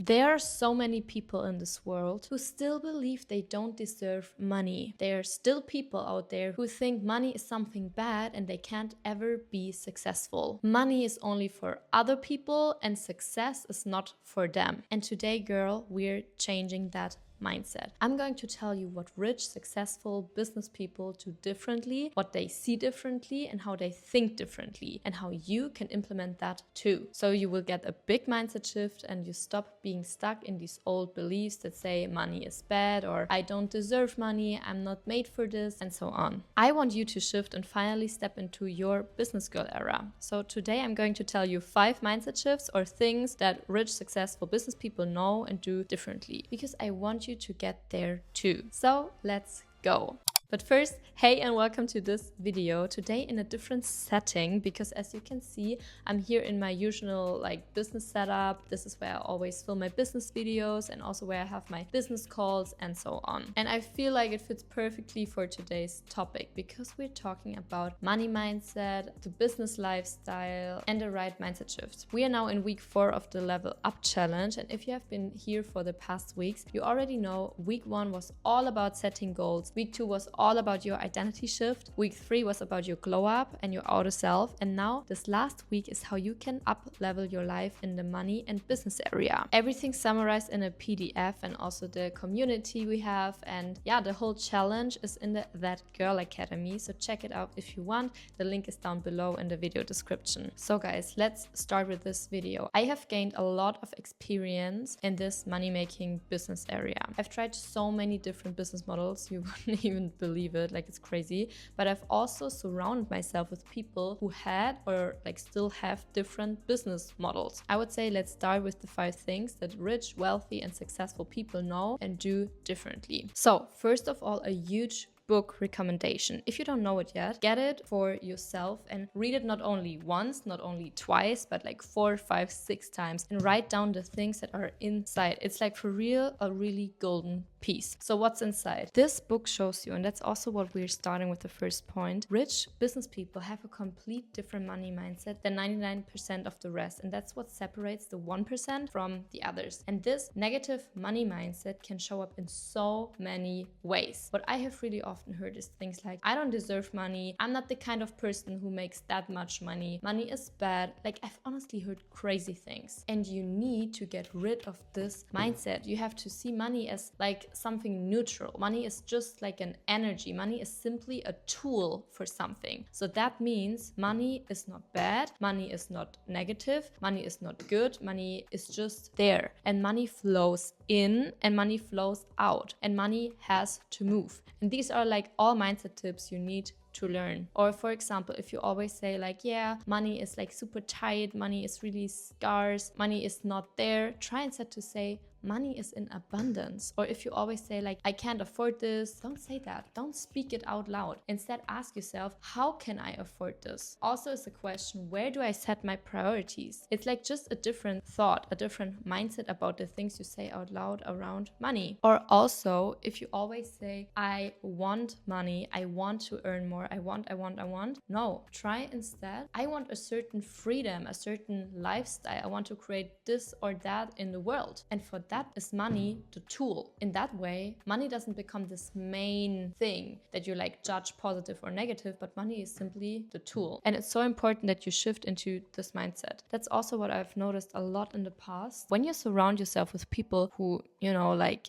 There are so many people in this world who still believe they don't deserve money. There are still people out there who think money is something bad and they can't ever be successful. Money is only for other people and success is not for them. And today, girl, we're changing that mindset. I'm going to tell you what rich, successful business people do differently, what they see differently, and how they think differently, and how you can implement that too. So you will get a big mindset shift and you stop being stuck in these old beliefs that say money is bad or I don't deserve money, I'm not made for this, and so on. I want you to shift and finally step into your business girl era. So today I'm going to tell you 5 mindset shifts or things that rich, successful business people know and do differently, because I want you to get there too. So let's go. But first, hey and welcome to this video. Today in a different setting, because as you can see, I'm here in my usual business setup. This is where I always film my business videos and also where I have my business calls and so on. And I feel like it fits perfectly for today's topic because we're talking about money mindset, the business lifestyle, and the right mindset shifts. We are now in week 4 of the Level Up Challenge. And if you have been here for the past weeks, you already know week 1 was all about setting goals. Week 2 was all about your identity shift. Week 3 was about your glow up and your outer self. And now this last week is how you can up level your life in the money and business area. Everything summarized in a PDF and also the community we have. And yeah, the whole challenge is in the That Girl Academy. So check it out if you want. The link is down below in the video description. So guys, let's start with this video. I have gained a lot of experience in this money making business area. I've tried so many different business models. You wouldn't even believe it, it's crazy. But I've also surrounded myself with people who had or still have different business models. I would say let's start with the 5 things that rich, wealthy, and successful people know and do differently. So first of all, a huge book recommendation. If you don't know it yet, get it for yourself and read it not only once, not only twice, but 4, 5, 6 times and write down the things that are inside. It's for real, a really golden piece. So what's inside? This book shows you, and that's also what we're starting with the first point. Rich business people have a complete different money mindset than 99% of the rest. And that's what separates the 1% from the others. And this negative money mindset can show up in so many ways. What I have really often heard is things like, I don't deserve money. I'm not the kind of person who makes that much money. Money is bad. I've honestly heard crazy things. And you need to get rid of this mindset. You have to see money as something neutral. Money is just an energy. Money is simply a tool for something. So that means money is not bad. Money is not negative. Money is not good. Money is just there. And money flows in and money flows out. And money has to move. And these are all mindset tips you need to learn. Or for example, if you always say yeah, money is super tight, money is really scarce, money is not there, try instead to say money is in abundance. Or if you always say I can't afford this, don't say that. Don't speak it out loud. Instead, ask yourself, how can I afford this? Also is a question, where do I set my priorities? It's just a different thought, a different mindset about the things you say out loud around money. Or also, if you always say, I want money, I want to earn more, I want. No, try instead, I want a certain freedom, a certain lifestyle. I want to create this or that in the world. And for that is money the tool. In that way, money doesn't become this main thing that you judge positive or negative, but money is simply the tool. And it's so important that you shift into this mindset. That's also what I've noticed a lot in the past. When you surround yourself with people who,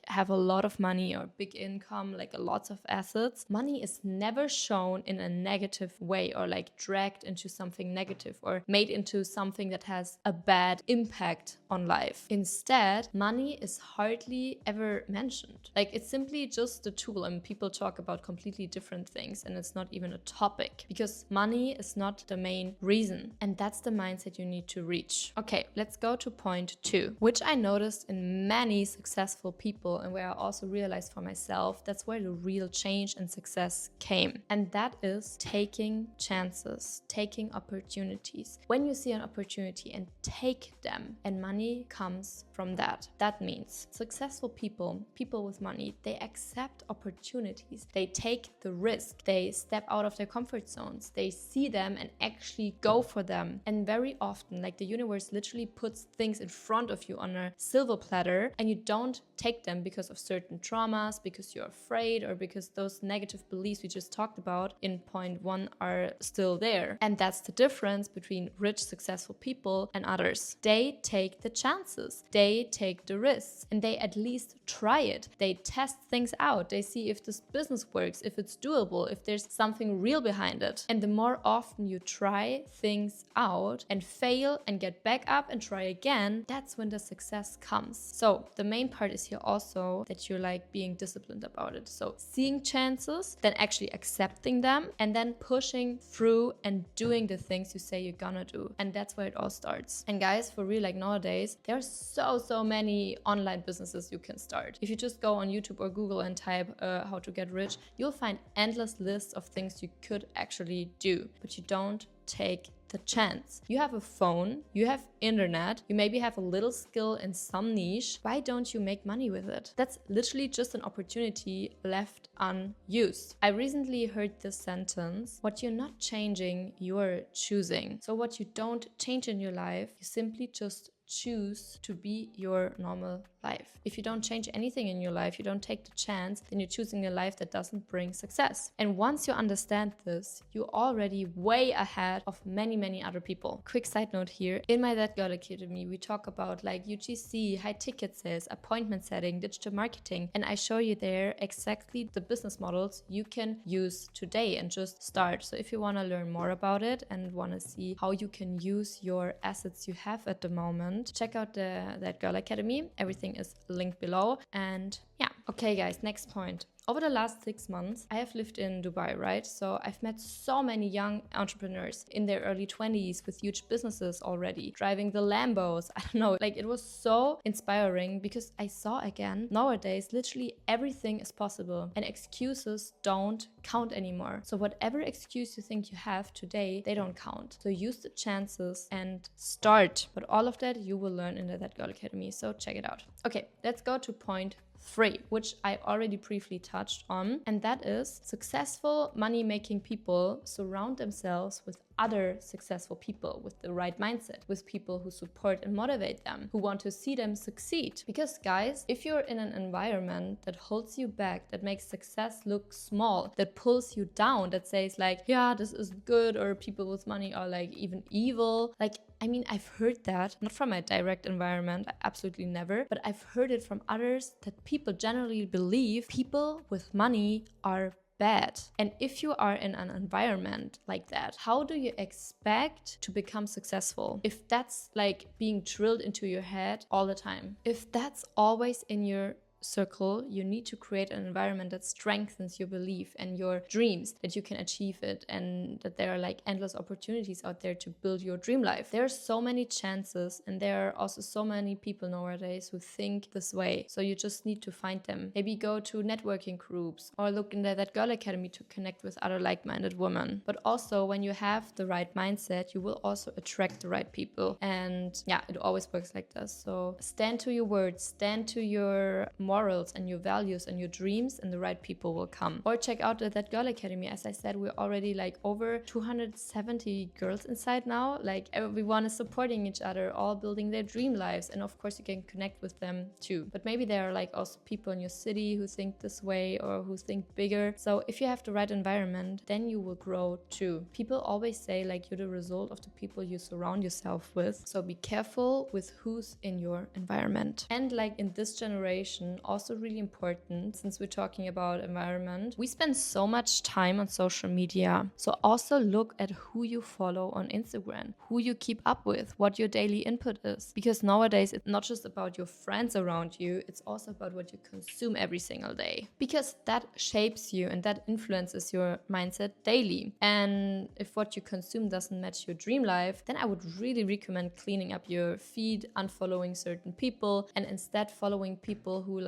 have a lot of money or big income, lots of assets, money is never shown in a negative way or dragged into something negative or made into something that has a bad impact on life. Instead, money is hardly ever mentioned. It's simply just a tool. I mean, people talk about completely different things and it's not even a topic because money is not the main reason. And that's the mindset you need to reach. Okay, let's go to point 2, which I noticed in many successful people, and where I also realized for myself that's where the real change and success came. And that is taking chances, taking opportunities. When you see an opportunity and take them, and money comes from that. That means successful people, people with money, they accept opportunities. They take the risk. They step out of their comfort zones. They see them and actually go for them. And very often, like, the universe literally puts things in front of you on a silver platter, and you don't take them because of certain traumas, because you're afraid, or because those negative beliefs we just talked about in point 1 are still there. And that's the difference between rich, successful people and others. They take the chances, they take the risks, and they at least try it. They test things out. They see if this business works, if it's doable, if there's something real behind it. And the more often you try things out and fail and get back up and try again, that's when the success comes. So the main part is here also that you're like being disciplined about it. So seeing chances, then actually accepting them, and then pushing through and doing the things you say you're gonna do. And that's where it all starts. And guys, for real, like nowadays, there's so many online businesses you can start. If you just go on YouTube or Google and type how to get rich, you'll find endless lists of things you could actually do, but you don't take the chance. You have a phone, you have internet, you maybe have a little skill in some niche. Why don't you make money with it? That's literally just an opportunity left unused. I recently heard this sentence: what you're not changing, you're choosing. So what you don't change in your life, you simply just choose to be your normal life. If you don't change anything in your life, you don't take the chance, then you're choosing a life that doesn't bring success. And once you understand this, you're already way ahead of many other people. Quick side note here, in my That Girl Academy, we talk about like UGC, high ticket sales, appointment setting, digital marketing, and I show you there exactly the business models you can use today and just start. So if you want to learn more about it and want to see how you can use your assets you have at the moment, check out the That Girl Academy. Everything is linked below. And yeah, okay guys, next point. Over the last 6 months, I have lived in Dubai, right? So I've met so many young entrepreneurs in their early 20s with huge businesses already, driving the Lambos. I don't know, like it was so inspiring because I saw again, nowadays, literally everything is possible and excuses don't count anymore. So whatever excuse you think you have today, they don't count. So use the chances and start. But all of that you will learn in the That Girl Academy. So check it out. Okay, let's go to point 3, which I already briefly touched on, and that is successful money-making people surround themselves with other successful people with the right mindset, with people who support and motivate them, who want to see them succeed. Because guys, if you're in an environment that holds you back, that makes success look small, that pulls you down, that says like, yeah, this is good, or people with money are like even evil, like, I mean, I've heard that, not from my direct environment, absolutely never, but I've heard it from others that people generally believe people with money are bad. And if you are in an environment like that, how do you expect to become successful? If that's like being drilled into your head all the time, if that's always in your circle, you need to create an environment that strengthens your belief and your dreams, that you can achieve it, and that there are like endless opportunities out there to build your dream life. There are so many chances, and there are also so many people nowadays who think this way. So you just need to find them. Maybe go to networking groups or look in That Girl Academy to connect with other like-minded women. But also, when you have the right mindset, you will also attract the right people. And yeah, it always works like this. So stand to your words, stand to your morals and your values and your dreams, and the right people will come. Or check out That Girl Academy. As I said, we're already like over 270 girls inside now. Like everyone is supporting each other, all building their dream lives, and of course you can connect with them too. But maybe there are like also people in your city who think this way or who think bigger. So if you have the right environment, then you will grow too. People always say like you're the result of the people you surround yourself with. So be careful with who's in your environment. And like in this generation, and also really important since we're talking about environment, we spend so much time on social media. So also look at who you follow on Instagram, who you keep up with, what your daily input is. Because nowadays it's not just about your friends around you, it's also about what you consume every single day. Because that shapes you and that influences your mindset daily. And if what you consume doesn't match your dream life, then I would really recommend cleaning up your feed, unfollowing certain people, and instead following people who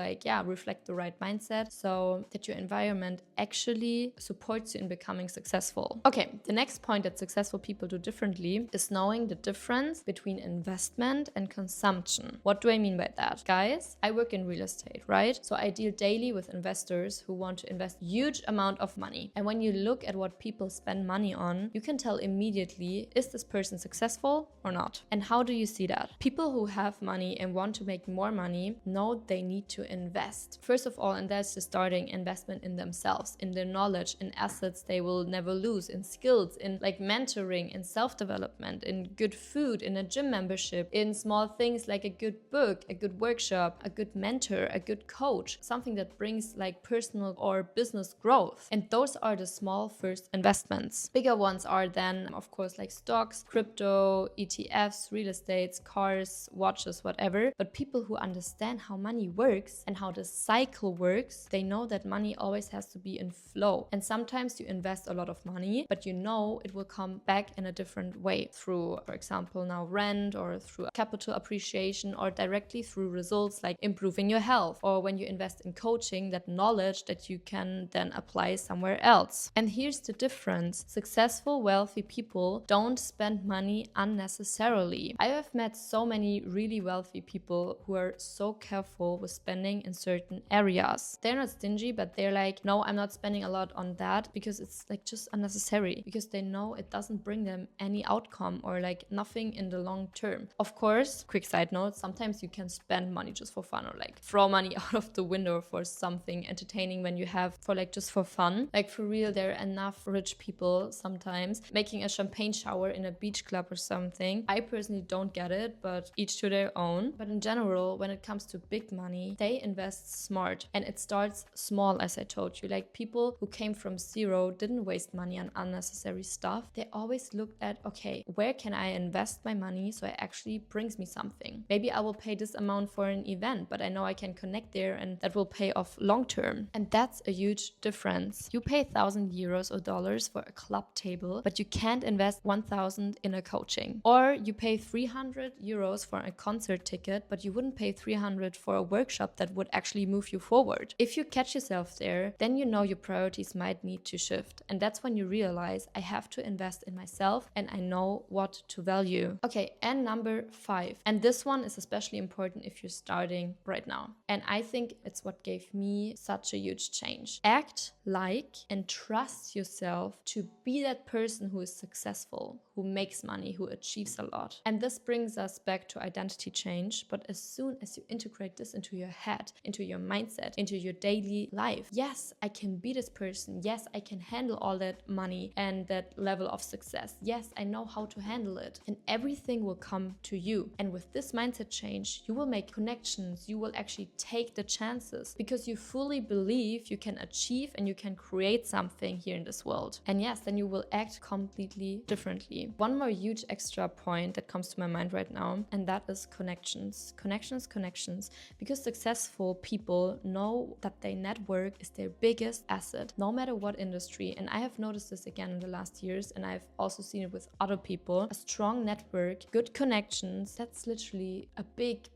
reflect the right mindset so that your environment actually supports you in becoming successful. Okay, the next point that successful people do differently is knowing the difference between investment and consumption. What do I mean by that? Guys, I work in real estate, right? So I deal daily with investors who want to invest huge amount of money. And when you look at what people spend money on, you can tell immediately, is this person successful or not? And how do you see that? People who have money and want to make more money know they need to invest. First of all, and that's the starting investment in themselves, in their knowledge, in assets they will never lose, in skills, in mentoring, in self-development, in good food, in a gym membership, in small things like a good book, a good workshop, a good mentor, a good coach, something that brings personal or business growth. And those are the small first investments. Bigger ones are then, of course, stocks, crypto, ETFs, real estates, cars, watches, whatever. But people who understand how money works and how the cycle works, they know that money always has to be in flow. And sometimes you invest a lot of money, but you know it will come back in a different way through, for example, now rent, or through capital appreciation, or directly through results like improving your health, or when you invest in coaching, that knowledge that you can then apply somewhere else. And here's the difference. Successful, wealthy people don't spend money unnecessarily. I have met so many really wealthy people who are so careful with spending in certain areas. They're not stingy, but they're no, I'm not spending a lot on that because it's just unnecessary, because they know it doesn't bring them any outcome or nothing in the long term. Of course, quick side note, sometimes you can spend money just for fun, or throw money out of the window for something entertaining when you have for just for fun. For real, there are enough rich people sometimes making a champagne shower in a beach club or something. I personally don't get it, but each to their own. But in general, when it comes to big money, they invest smart, and it starts small, as I told you. People who came from zero didn't waste money on unnecessary stuff. They always looked at, okay, where can I invest my money so it actually brings me something? Maybe I will pay this amount for an event, but I know I can connect there and that will pay off long term. And that's a huge difference. You pay €1,000 or dollars for a club table, but you can't invest 1,000 in a coaching. Or you pay €300 for a concert ticket, but you wouldn't pay 300 for a workshop that would actually move you forward. If you catch yourself there, then you know your priorities might need to shift. And that's when you realize, I have to invest in myself and I know what to value. Okay, and number 5. And this one is especially important if you're starting right now. And I think it's what gave me such a huge change. Act like and trust yourself to be that person who is successful, who makes money, who achieves a lot. And this brings us back to identity change. But as soon as you integrate this into your head, into your mindset, into your daily life, yes, I can be this person. Yes, I can handle all that money and that level of success. Yes, I know how to handle it. And everything will come to you. And with this mindset change, you will make connections. You will actually take the chances because you fully believe you can achieve and you can create something here in this world. And yes, then you will act completely differently. One more huge extra point that comes to my mind right now, and that is connections. Connections. Because successful people know that their network is their biggest asset, no matter what industry. And I have noticed this again in the last years, and I've also seen it with other people. A strong network, good connections, that's literally a big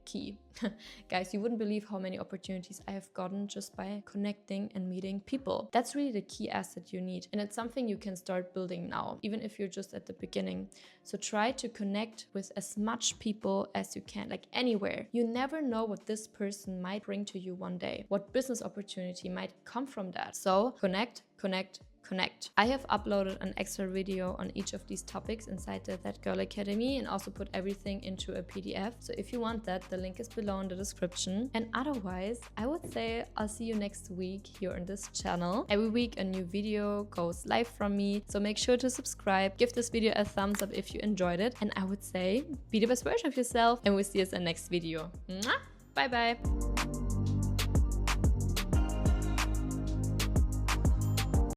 key. Guys, you wouldn't believe how many opportunities I have gotten just by connecting and meeting people. That's really the key asset you need. And it's something you can start building now, even if you're just at the beginning. So try to connect with as much people as you can, anywhere. You never know what this person might bring to you one day, what business opportunity might come from that. So connect. I have uploaded an extra video on each of these topics inside the That Girl Academy and also put everything into a PDF. So if you want that, the link is below in the description. And otherwise, I would say I'll see you next week here on this channel. Every week a new video goes live from me. So make sure to subscribe, give this video a thumbs up if you enjoyed it. And I would say be the best version of yourself, and we'll see us in the next video. Mwah! Bye bye.